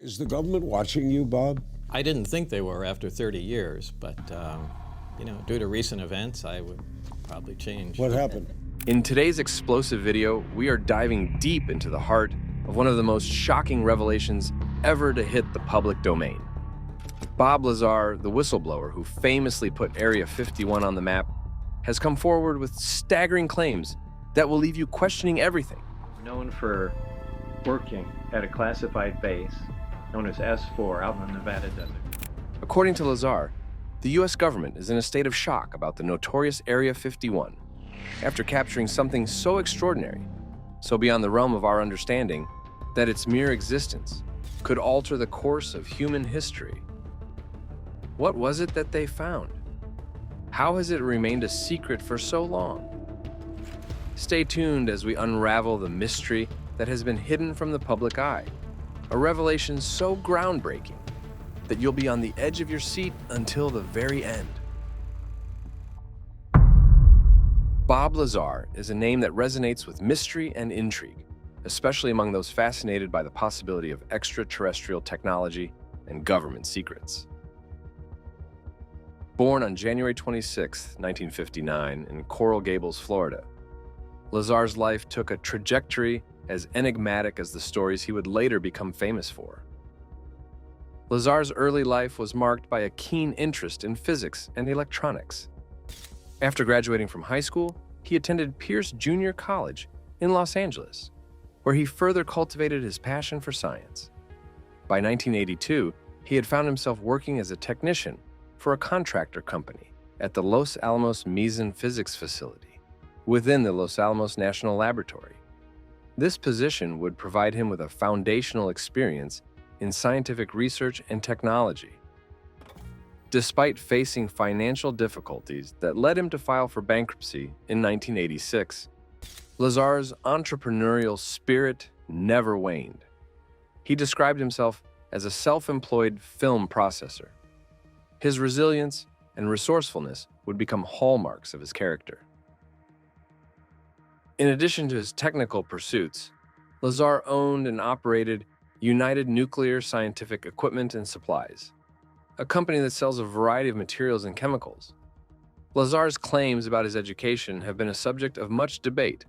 Is the government watching you, Bob? I didn't think they were after 30 years, but due to recent events, I would probably change. What happened? In today's explosive video, we are diving deep into the heart of one of the most shocking revelations ever to hit the public domain. Bob Lazar, the whistleblower who famously put Area 51 on the map, has come forward with staggering claims that will leave you questioning everything. Known for working at a classified base known as S4 out in the Nevada desert. According to Lazar, the US government is in a state of shock about the notorious Area 51 after capturing something so extraordinary, so beyond the realm of our understanding, that its mere existence could alter the course of human history. What was it that they found? How has it remained a secret for so long? Stay tuned as we unravel the mystery that has been hidden from the public eye, a revelation so groundbreaking that you'll be on the edge of your seat until the very end. Bob Lazar is a name that resonates with mystery and intrigue, especially among those fascinated by the possibility of extraterrestrial technology and government secrets. Born on January 26, 1959, in Coral Gables, Florida, Lazar's life took a trajectory as enigmatic as the stories he would later become famous for. Lazar's early life was marked by a keen interest in physics and electronics. After graduating from high school, he attended Pierce Junior College in Los Angeles, where he further cultivated his passion for science. By 1982, he had found himself working as a technician for a contractor company at the Los Alamos Meson Physics Facility within the Los Alamos National Laboratory. This position would provide him with a foundational experience in scientific research and technology. Despite facing financial difficulties that led him to file for bankruptcy in 1986, Lazar's entrepreneurial spirit never waned. He described himself as a self-employed film processor. His resilience and resourcefulness would become hallmarks of his character. In addition to his technical pursuits, Lazar owned and operated United Nuclear Scientific Equipment and Supplies, a company that sells a variety of materials and chemicals. Lazar's claims about his education have been a subject of much debate.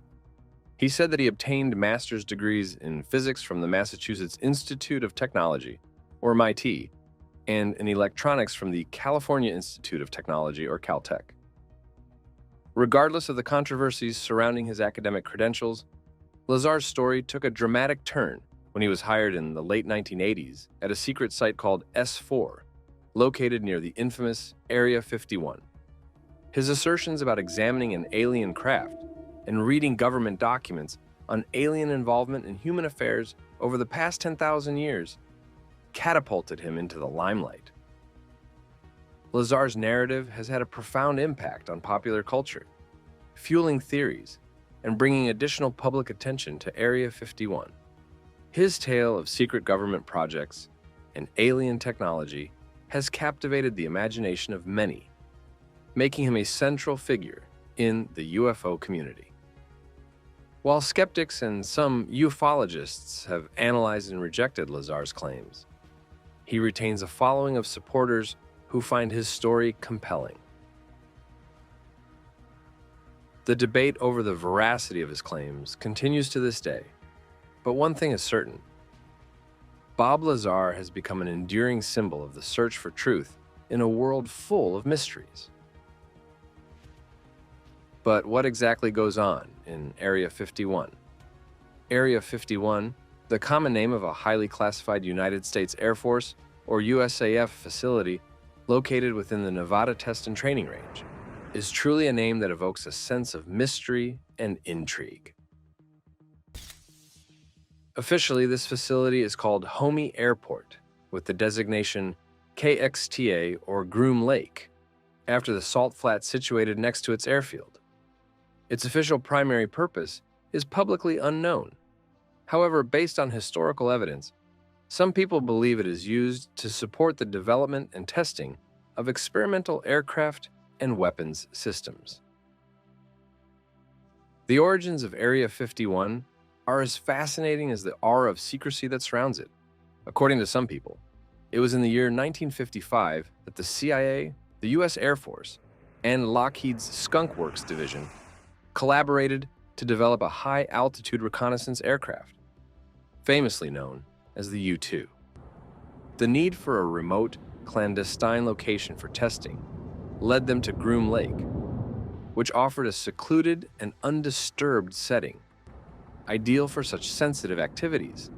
He said that he obtained master's degrees in physics from the Massachusetts Institute of Technology, or MIT, and in electronics from the California Institute of Technology, or Caltech. Regardless of the controversies surrounding his academic credentials, Lazar's story took a dramatic turn when he was hired in the late 1980s at a secret site called S4, located near the infamous Area 51. His assertions about examining an alien craft and reading government documents on alien involvement in human affairs over the past 10,000 years catapulted him into the limelight. Lazar's narrative has had a profound impact on popular culture, fueling theories and bringing additional public attention to Area 51. His tale of secret government projects and alien technology has captivated the imagination of many, making him a central figure in the UFO community. While skeptics and some ufologists have analyzed and rejected Lazar's claims, he retains a following of supporters who find his story compelling. The debate over the veracity of his claims continues to this day, but one thing is certain. Bob Lazar has become an enduring symbol of the search for truth in a world full of mysteries. But what exactly goes on in Area 51? Area 51, the common name of a highly classified United States Air Force or USAF facility located within the Nevada Test and Training Range, is truly a name that evokes a sense of mystery and intrigue. Officially, this facility is called Homey Airport, with the designation KXTA or Groom Lake, after the salt flat situated next to its airfield. Its official primary purpose is publicly unknown. However, based on historical evidence, some people believe it is used to support the development and testing of experimental aircraft and weapons systems. The origins of Area 51 are as fascinating as the aura of secrecy that surrounds it. According to some people, it was in the year 1955 that the CIA, the U.S. Air Force, and Lockheed's Skunk Works division collaborated to develop a high-altitude reconnaissance aircraft, famously known as the U-2. The need for a remote, clandestine location for testing led them to Groom Lake, which offered a secluded and undisturbed setting, ideal for such sensitive activities.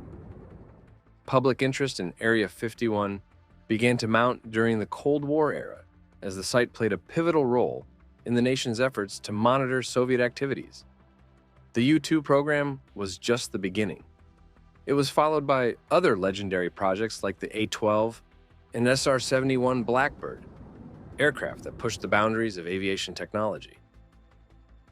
Public interest in Area 51 began to mount during the Cold War era, as the site played a pivotal role in the nation's efforts to monitor Soviet activities. The U-2 program was just the beginning. It was followed by other legendary projects like the A-12 and SR-71 Blackbird, aircraft that pushed the boundaries of aviation technology.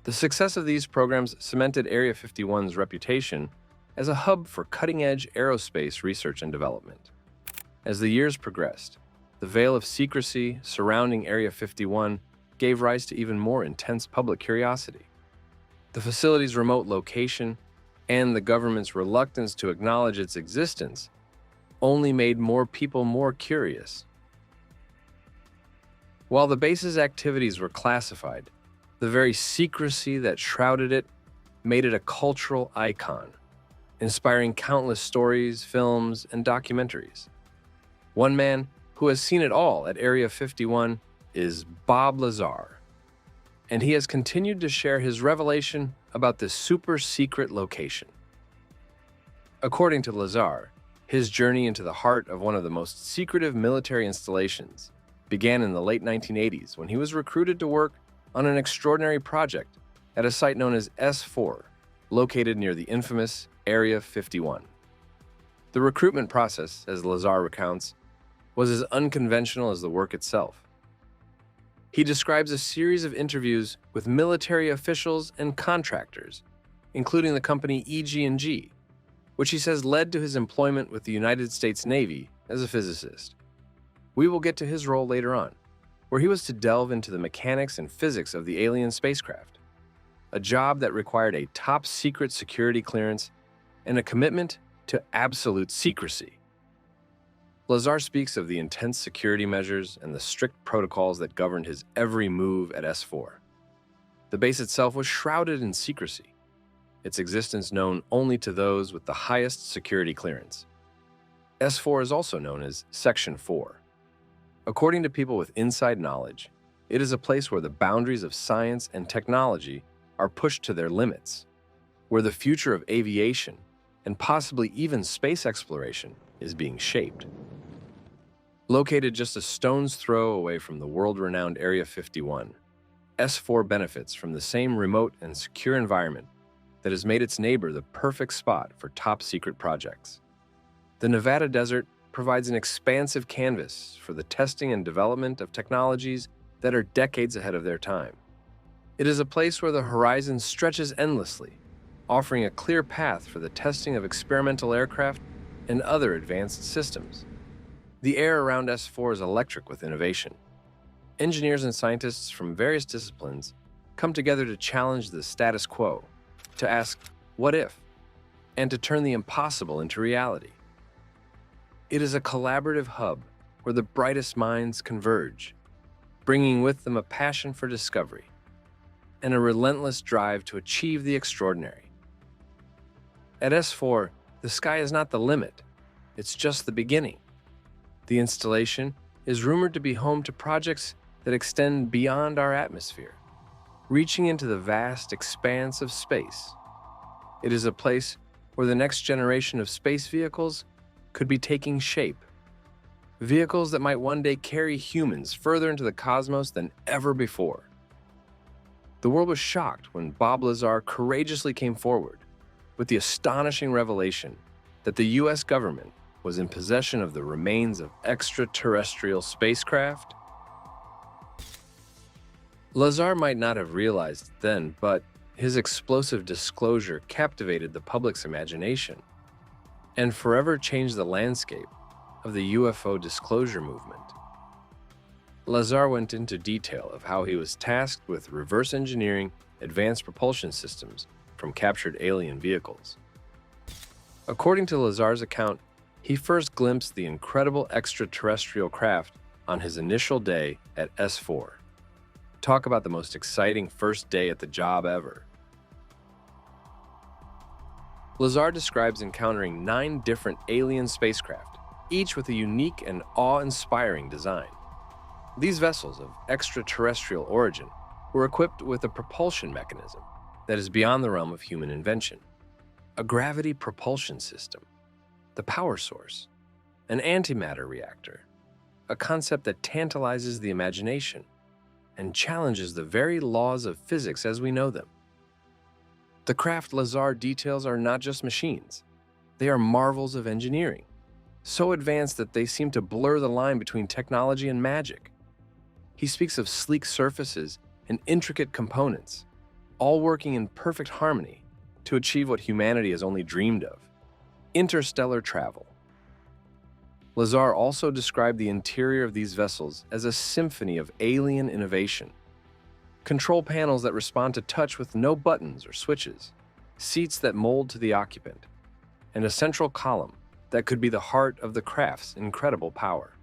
The success of these programs cemented Area 51's reputation as a hub for cutting-edge aerospace research and development. As the years progressed, the veil of secrecy surrounding Area 51 gave rise to even more intense public curiosity. The facility's remote location and the government's reluctance to acknowledge its existence only made more people more curious. While the base's activities were classified, the very secrecy that shrouded it made it a cultural icon, inspiring countless stories, films, and documentaries. One man who has seen it all at Area 51 is Bob Lazar, and he has continued to share his revelation about this super-secret location. According to Lazar, his journey into the heart of one of the most secretive military installations began in the late 1980s when he was recruited to work on an extraordinary project at a site known as S4, located near the infamous Area 51. The recruitment process, as Lazar recounts, was as unconventional as the work itself. He describes a series of interviews with military officials and contractors, including the company EG&G, which he says led to his employment with the United States Navy as a physicist. We will get to his role later on, where he was to delve into the mechanics and physics of the alien spacecraft, a job that required a top-secret security clearance and a commitment to absolute secrecy. Lazar speaks of the intense security measures and the strict protocols that governed his every move at S4. The base itself was shrouded in secrecy, its existence known only to those with the highest security clearance. S4 is also known as Section 4. According to people with inside knowledge, it is a place where the boundaries of science and technology are pushed to their limits, where the future of aviation and possibly even space exploration is being shaped. Located just a stone's throw away from the world-renowned Area 51, S4 benefits from the same remote and secure environment that has made its neighbor the perfect spot for top-secret projects. The Nevada desert provides an expansive canvas for the testing and development of technologies that are decades ahead of their time. It is a place where the horizon stretches endlessly, offering a clear path for the testing of experimental aircraft and other advanced systems. The air around S4 is electric with innovation. Engineers and scientists from various disciplines come together to challenge the status quo, to ask, what if, and to turn the impossible into reality. It is a collaborative hub where the brightest minds converge, bringing with them a passion for discovery and a relentless drive to achieve the extraordinary. At S4, the sky is not the limit, it's just the beginning. The installation is rumored to be home to projects that extend beyond our atmosphere, reaching into the vast expanse of space. It is a place where the next generation of space vehicles could be taking shape. Vehicles that might one day carry humans further into the cosmos than ever before. The world was shocked when Bob Lazar courageously came forward with the astonishing revelation that the US government was in possession of the remains of extraterrestrial spacecraft. Lazar might not have realized it then, but his explosive disclosure captivated the public's imagination and forever changed the landscape of the UFO disclosure movement. Lazar went into detail of how he was tasked with reverse engineering advanced propulsion systems from captured alien vehicles. According to Lazar's account, He first glimpsed the incredible extraterrestrial craft on his initial day at S4. Talk about the most exciting first day at the job ever. Lazar describes encountering 9 different alien spacecraft, each with a unique and awe-inspiring design. These vessels of extraterrestrial origin were equipped with a propulsion mechanism that is beyond the realm of human invention. A gravity propulsion system, the power source, an antimatter reactor, a concept that tantalizes the imagination and challenges the very laws of physics as we know them. The craft Lazar details are not just machines. They are marvels of engineering, so advanced that they seem to blur the line between technology and magic. He speaks of sleek surfaces and intricate components, all working in perfect harmony to achieve what humanity has only dreamed of: interstellar travel. Lazar also described the interior of these vessels as a symphony of alien innovation. Control panels that respond to touch with no buttons or switches, seats that mold to the occupant, and a central column that could be the heart of the craft's incredible power.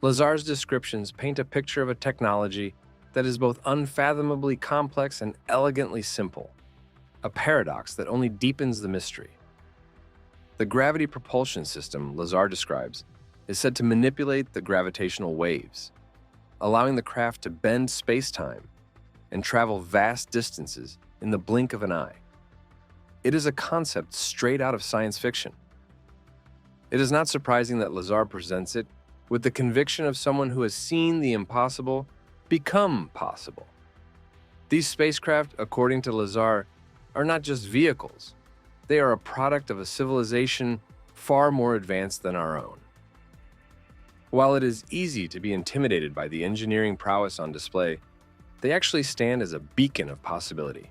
Lazar's descriptions paint a picture of a technology that is both unfathomably complex and elegantly simple, a paradox that only deepens the mystery. The gravity propulsion system Lazar describes is said to manipulate the gravitational waves, allowing the craft to bend space-time and travel vast distances in the blink of an eye. It is a concept straight out of science fiction. It is not surprising that Lazar presents it with the conviction of someone who has seen the impossible become possible. These spacecraft, according to Lazar, are not just vehicles. They are a product of a civilization far more advanced than our own. While it is easy to be intimidated by the engineering prowess on display, they actually stand as a beacon of possibility,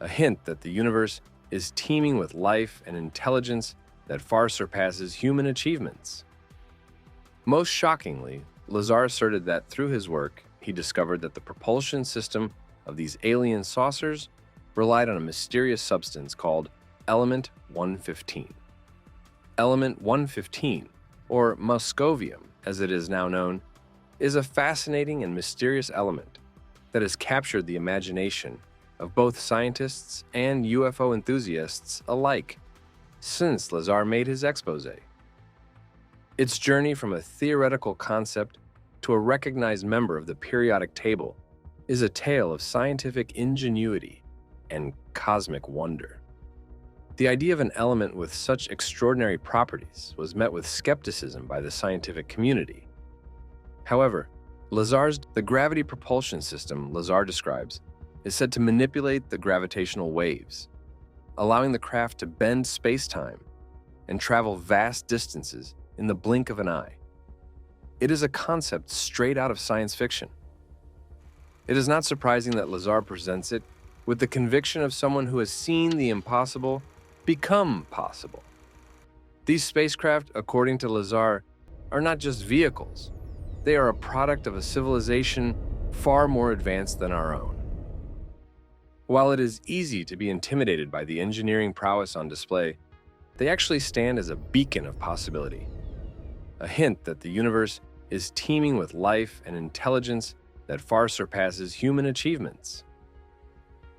a hint that the universe is teeming with life and intelligence that far surpasses human achievements. Most shockingly, Lazar asserted that through his work, he discovered that the propulsion system of these alien saucers relied on a mysterious substance called element 115. Element 115, or moscovium as it is now known, is a fascinating and mysterious element that has captured the imagination of both scientists and UFO enthusiasts alike since Lazar made his expose. Its journey from a theoretical concept to a recognized member of the periodic table is a tale of scientific ingenuity and cosmic wonder. The idea of an element with such extraordinary properties was met with skepticism by the scientific community. However, the gravity propulsion system Lazar describes is said to manipulate the gravitational waves, allowing the craft to bend space-time and travel vast distances in the blink of an eye. It is a concept straight out of science fiction. It is not surprising that Lazar presents it with the conviction of someone who has seen the impossible become possible. These spacecraft, according to Lazar, are not just vehicles. They are a product of a civilization far more advanced than our own. While it is easy to be intimidated by the engineering prowess on display, they actually stand as a beacon of possibility, a hint that the universe is teeming with life and intelligence that far surpasses human achievements.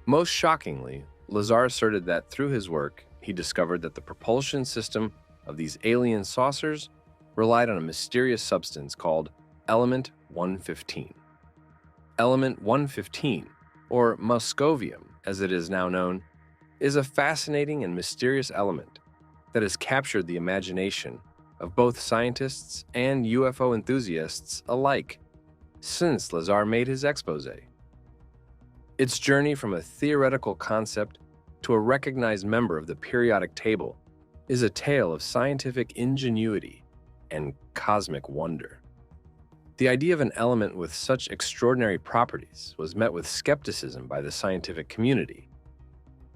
Most shockingly, Lazar asserted that through his work, he discovered that the propulsion system of these alien saucers relied on a mysterious substance called element 115. Element 115, or moscovium as it is now known, is a fascinating and mysterious element that has captured the imagination of both scientists and UFO enthusiasts alike since Lazar made his expose. Its journey from a theoretical concept to a recognized member of the periodic table is a tale of scientific ingenuity and cosmic wonder. The idea of an element with such extraordinary properties was met with skepticism by the scientific community.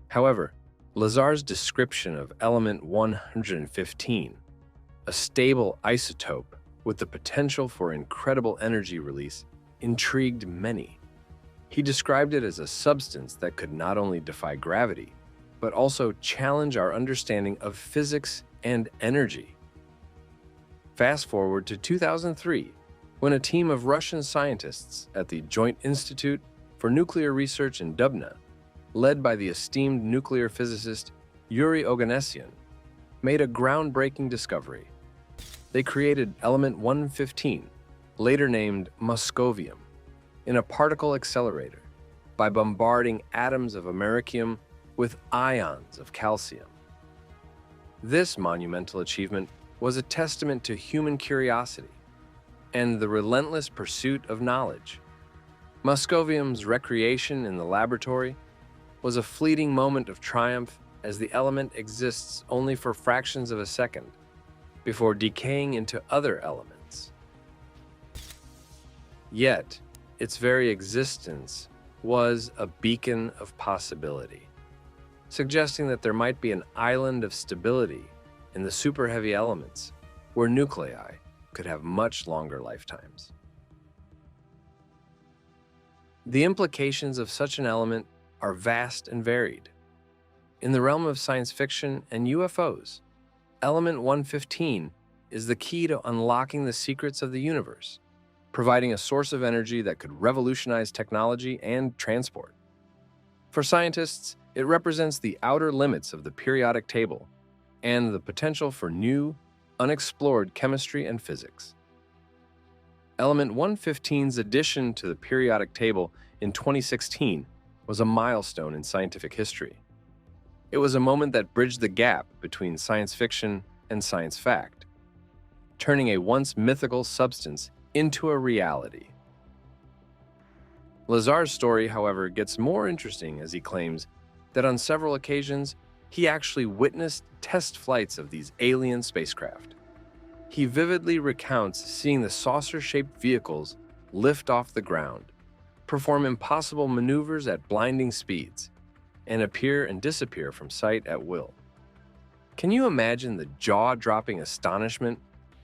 However, Lazar's description of element 115, a stable isotope with the potential for incredible energy release, intrigued many. He described it as a substance that could not only defy gravity, but also challenge our understanding of physics and energy. Fast forward to 2003, when a team of Russian scientists at the Joint Institute for Nuclear Research in Dubna, led by the esteemed nuclear physicist Yuri Oganessian, made a groundbreaking discovery. They created element 115, later named moscovium, in a particle accelerator by bombarding atoms of americium with ions of calcium. This monumental achievement was a testament to human curiosity and the relentless pursuit of knowledge. Moscovium's recreation in the laboratory was a fleeting moment of triumph, as the element exists only for fractions of a second before decaying into other elements. Yet, its very existence was a beacon of possibility, suggesting that there might be an island of stability in the super-heavy elements where nuclei could have much longer lifetimes. The implications of such an element are vast and varied. In the realm of science fiction and UFOs, element 115 is the key to unlocking the secrets of the universe, providing a source of energy that could revolutionize technology and transport. For scientists, it represents the outer limits of the periodic table and the potential for new, unexplored chemistry and physics. Element 115's addition to the periodic table in 2016 was a milestone in scientific history. It was a moment that bridged the gap between science fiction and science fact, turning a once mythical substance into a reality. Lazar's story, however, gets more interesting as he claims that on several occasions, he actually witnessed test flights of these alien spacecraft. He vividly recounts seeing the saucer-shaped vehicles lift off the ground, perform impossible maneuvers at blinding speeds, and appear and disappear from sight at will. Can you imagine the jaw-dropping astonishment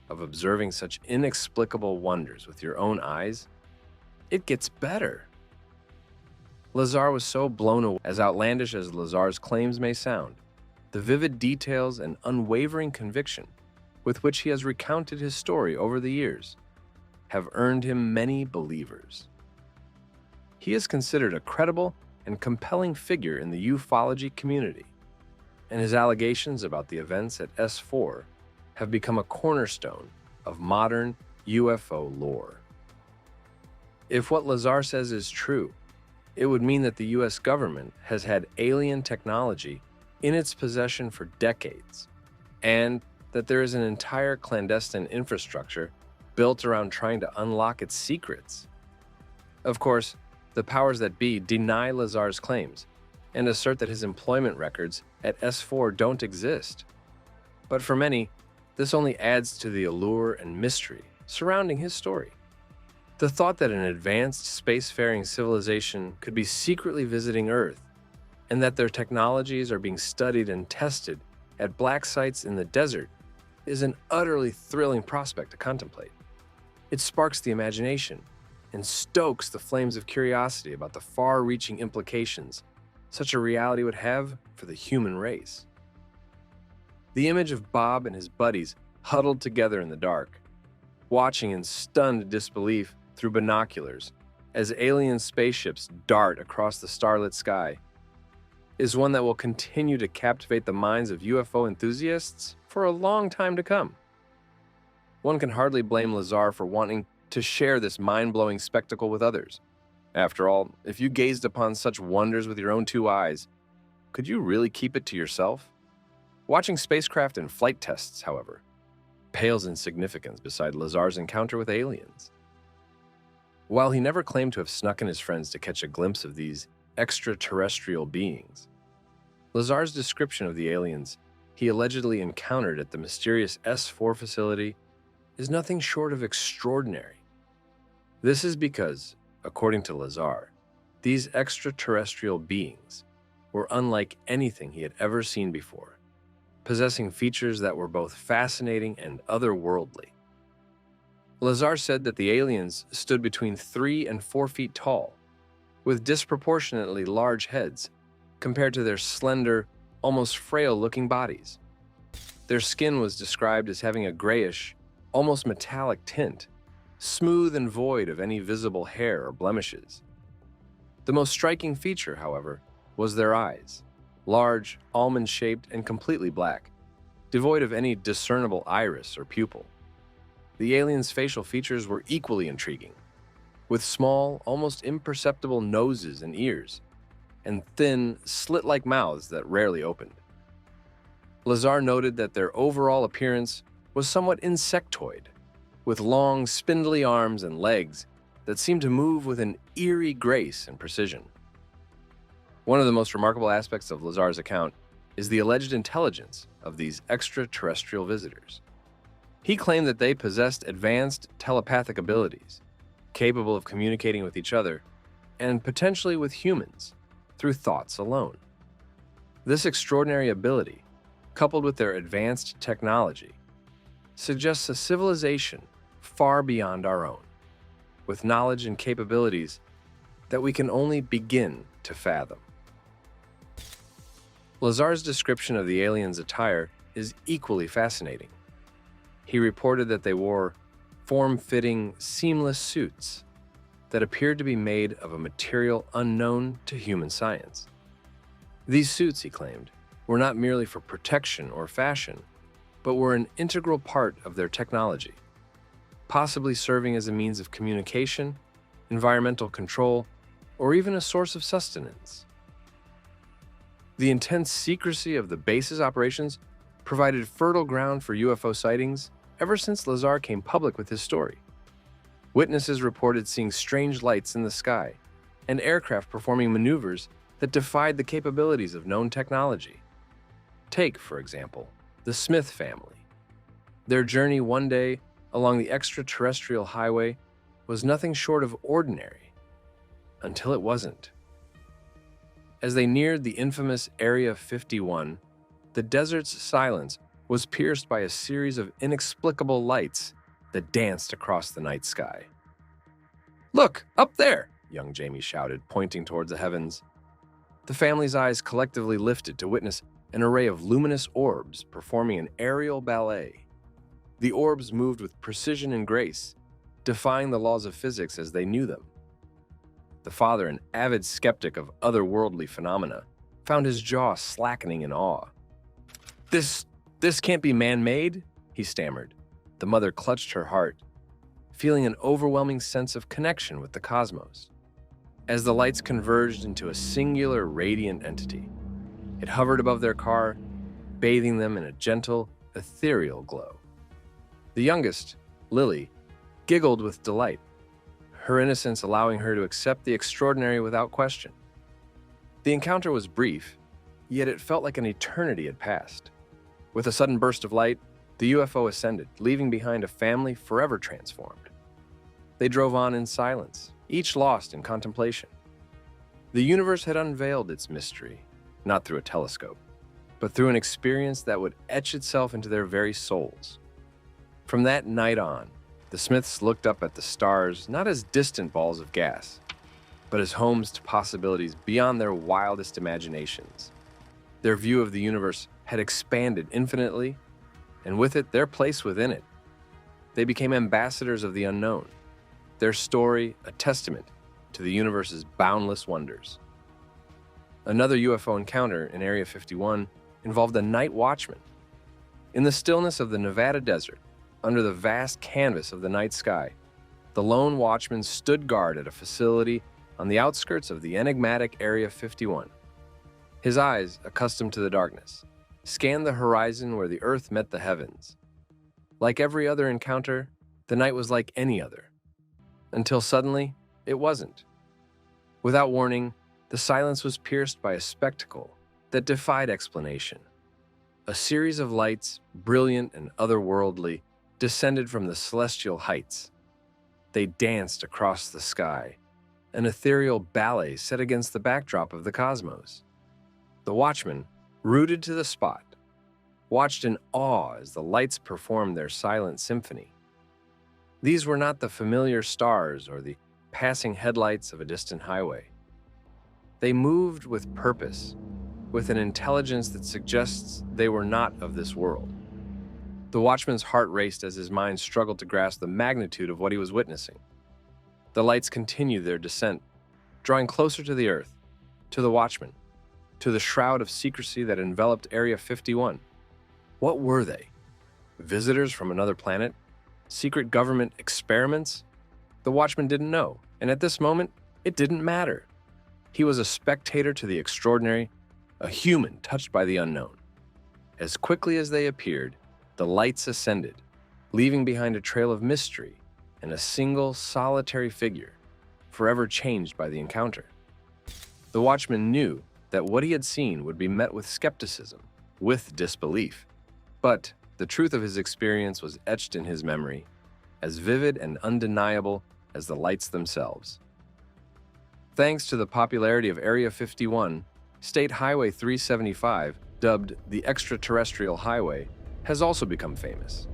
of observing such inexplicable wonders with your own eyes? It gets better. Lazar was so blown away. As outlandish as Lazar's claims may sound, the vivid details and unwavering conviction with which he has recounted his story over the years have earned him many believers. He is considered a credible and compelling figure in the ufology community, and his allegations about the events at S4 have become a cornerstone of modern UFO lore. If what Lazar says is true, it would mean that the US government has had alien technology in its possession for decades, and that there is an entire clandestine infrastructure built around trying to unlock its secrets. Of course, the powers that be deny Lazar's claims and assert that his employment records at S4 don't exist. But for many, this only adds to the allure and mystery surrounding his story. The thought that an advanced spacefaring civilization could be secretly visiting Earth and that their technologies are being studied and tested at black sites in the desert is an utterly thrilling prospect to contemplate. It sparks the imagination and stokes the flames of curiosity about the far-reaching implications such a reality would have for the human race. The image of Bob and his buddies huddled together in the dark, watching in stunned disbelief through binoculars as alien spaceships dart across the starlit sky, is one that will continue to captivate the minds of UFO enthusiasts for a long time to come. One can hardly blame Lazar for wanting to share this mind-blowing spectacle with others. After all, if you gazed upon such wonders with your own two eyes, could you really keep it to yourself? Watching spacecraft and flight tests, however, pales in significance beside Lazar's encounter with aliens. While he never claimed to have snuck in his friends to catch a glimpse of these extraterrestrial beings, Lazar's description of the aliens he allegedly encountered at the mysterious S4 facility is nothing short of extraordinary. This is because, according to Lazar, these extraterrestrial beings were unlike anything he had ever seen before, possessing features that were both fascinating and otherworldly. Lazar said that the aliens stood between 3 and 4 feet tall, with disproportionately large heads compared to their slender, almost frail-looking bodies. Their skin was described as having a grayish, almost metallic tint, smooth and void of any visible hair or blemishes. The most striking feature, however, was their eyes, large, almond-shaped, and completely black, devoid of any discernible iris or pupil. The aliens' facial features were equally intriguing, with small, almost imperceptible noses and ears, and thin, slit-like mouths that rarely opened. Lazar noted that their overall appearance was somewhat insectoid, with long, spindly arms and legs that seemed to move with an eerie grace and precision. One of the most remarkable aspects of Lazar's account is the alleged intelligence of these extraterrestrial visitors. He claimed that they possessed advanced telepathic abilities, capable of communicating with each other and potentially with humans through thoughts alone. This extraordinary ability, coupled with their advanced technology, suggests a civilization far beyond our own, with knowledge and capabilities that we can only begin to fathom. Lazar's description of the aliens' attire is equally fascinating. He reported that they wore form-fitting, seamless suits that appeared to be made of a material unknown to human science. These suits, he claimed, were not merely for protection or fashion, but were an integral part of their technology, possibly serving as a means of communication, environmental control, or even a source of sustenance. The intense secrecy of the base's operations provided fertile ground for UFO sightings ever since Lazar came public with his story. Witnesses reported seeing strange lights in the sky and aircraft performing maneuvers that defied the capabilities of known technology. Take, for example, the Smith family. Their journey one day along the extraterrestrial highway was nothing short of ordinary, until it wasn't. As they neared the infamous Area 51, the desert's silence was pierced by a series of inexplicable lights that danced across the night sky. "Look, up there!" young Jamie shouted, pointing towards the heavens. The family's eyes collectively lifted to witness an array of luminous orbs performing an aerial ballet. The orbs moved with precision and grace, defying the laws of physics as they knew them. The father, an avid skeptic of otherworldly phenomena, found his jaw slackening in awe. This can't be man-made," he stammered. The mother clutched her heart, feeling an overwhelming sense of connection with the cosmos. As the lights converged into a singular radiant entity, it hovered above their car, bathing them in a gentle, ethereal glow. The youngest, Lily, giggled with delight, her innocence allowing her to accept the extraordinary without question. The encounter was brief, yet it felt like an eternity had passed. With a sudden burst of light, the UFO ascended, leaving behind a family forever transformed. They drove on in silence, each lost in contemplation. The universe had unveiled its mystery, not through a telescope, but through an experience that would etch itself into their very souls. From that night on, the Smiths looked up at the stars not as distant balls of gas, but as homes to possibilities beyond their wildest imaginations. Their view of the universe had expanded infinitely, and with it, their place within it. They became ambassadors of the unknown, their story a testament to the universe's boundless wonders. Another UFO encounter in Area 51 involved a night watchman. In the stillness of the Nevada desert, under the vast canvas of the night sky, the lone watchman stood guard at a facility on the outskirts of the enigmatic Area 51. His eyes, accustomed to the darkness, scanned the horizon where the earth met the heavens. Like every other encounter, the night was like any other. Until suddenly, it wasn't. Without warning, the silence was pierced by a spectacle that defied explanation. A series of lights, brilliant and otherworldly, descended from the celestial heights. They danced across the sky, an ethereal ballet set against the backdrop of the cosmos. The watchman, rooted to the spot, watched in awe as the lights performed their silent symphony. These were not the familiar stars or the passing headlights of a distant highway. They moved with purpose, with an intelligence that suggests they were not of this world. The watchman's heart raced as his mind struggled to grasp the magnitude of what he was witnessing. The lights continued their descent, drawing closer to the earth, to the watchman, to the shroud of secrecy that enveloped Area 51. What were they? Visitors from another planet? Secret government experiments? The watchman didn't know, and at this moment, it didn't matter. He was a spectator to the extraordinary, a human touched by the unknown. As quickly as they appeared, the lights ascended, leaving behind a trail of mystery and a single solitary figure, forever changed by the encounter. The watchman knew that what he had seen would be met with skepticism, with disbelief. But the truth of his experience was etched in his memory, as vivid and undeniable as the lights themselves. Thanks to the popularity of Area 51, State Highway 375, dubbed the Extraterrestrial Highway, has also become famous.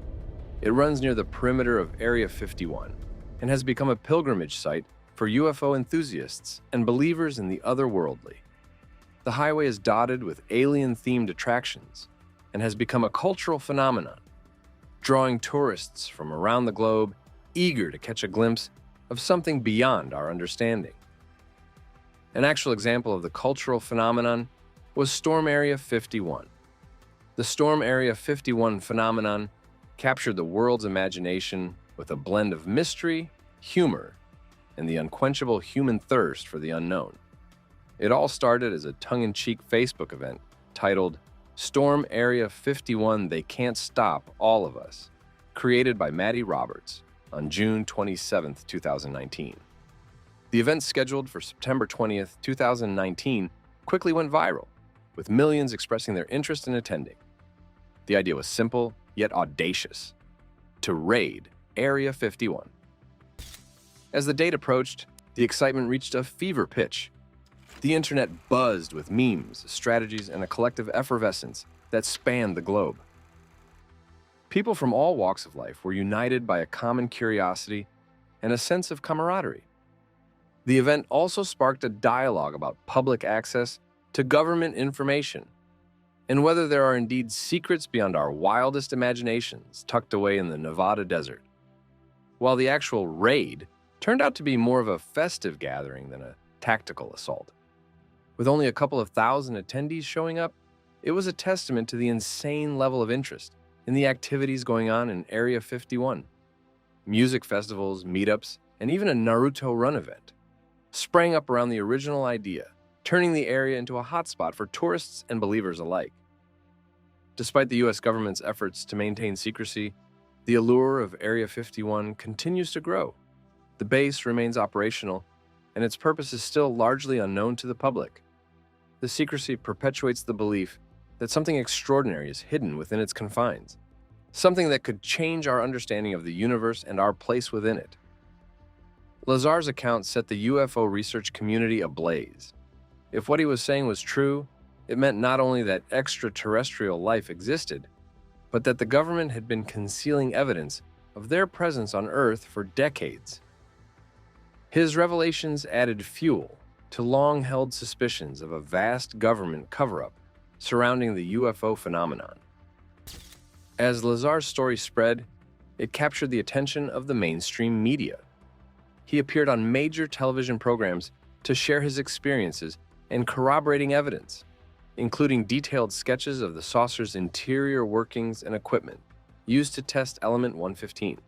It runs near the perimeter of Area 51 and has become a pilgrimage site for UFO enthusiasts and believers in the otherworldly. The highway is dotted with alien-themed attractions and has become a cultural phenomenon, drawing tourists from around the globe eager to catch a glimpse of something beyond our understanding. An actual example of the cultural phenomenon was Storm Area 51. The Storm Area 51 phenomenon captured the world's imagination with a blend of mystery, humor, and the unquenchable human thirst for the unknown. It all started as a tongue-in-cheek Facebook event titled Storm Area 51 They Can't Stop All of Us, created by Maddie Roberts on June 27, 2019. The event, scheduled for September 20th, 2019, quickly went viral, with millions expressing their interest in attending. The idea was simple, yet audacious: to raid Area 51. As the date approached, the excitement reached a fever pitch. The internet buzzed with memes, strategies, and a collective effervescence that spanned the globe. People from all walks of life were united by a common curiosity and a sense of camaraderie. The event also sparked a dialogue about public access to government information and whether there are indeed secrets beyond our wildest imaginations tucked away in the Nevada desert. While the actual raid turned out to be more of a festive gathering than a tactical assault. With only a couple of thousand attendees showing up, it was a testament to the insane level of interest in the activities going on in Area 51. Music festivals, meetups, and even a Naruto run event sprang up around the original idea, turning the area into a hotspot for tourists and believers alike. Despite the U.S. government's efforts to maintain secrecy, the allure of Area 51 continues to grow. The base remains operational, and its purpose is still largely unknown to the public. The secrecy perpetuates the belief that something extraordinary is hidden within its confines, something that could change our understanding of the universe and our place within it. Lazar's account set the UFO research community ablaze. If what he was saying was true, it meant not only that extraterrestrial life existed, but that the government had been concealing evidence of their presence on Earth for decades. His revelations added fuel to long-held suspicions of a vast government cover-up surrounding the UFO phenomenon. As Lazar's story spread, it captured the attention of the mainstream media. He appeared on major television programs to share his experiences and corroborating evidence, including detailed sketches of the saucer's interior workings and equipment used to test element 115.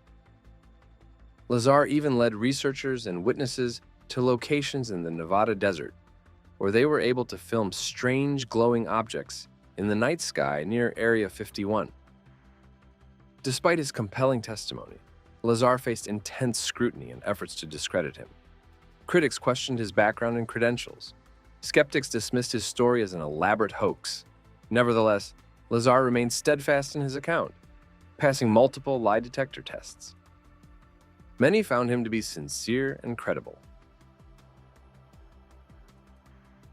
Lazar even led researchers and witnesses to locations in the Nevada desert, where they were able to film strange glowing objects in the night sky near Area 51. Despite his compelling testimony, Lazar faced intense scrutiny and efforts to discredit him. Critics questioned his background and credentials. Skeptics dismissed his story as an elaborate hoax. Nevertheless, Lazar remained steadfast in his account, passing multiple lie detector tests. Many found him to be sincere and credible,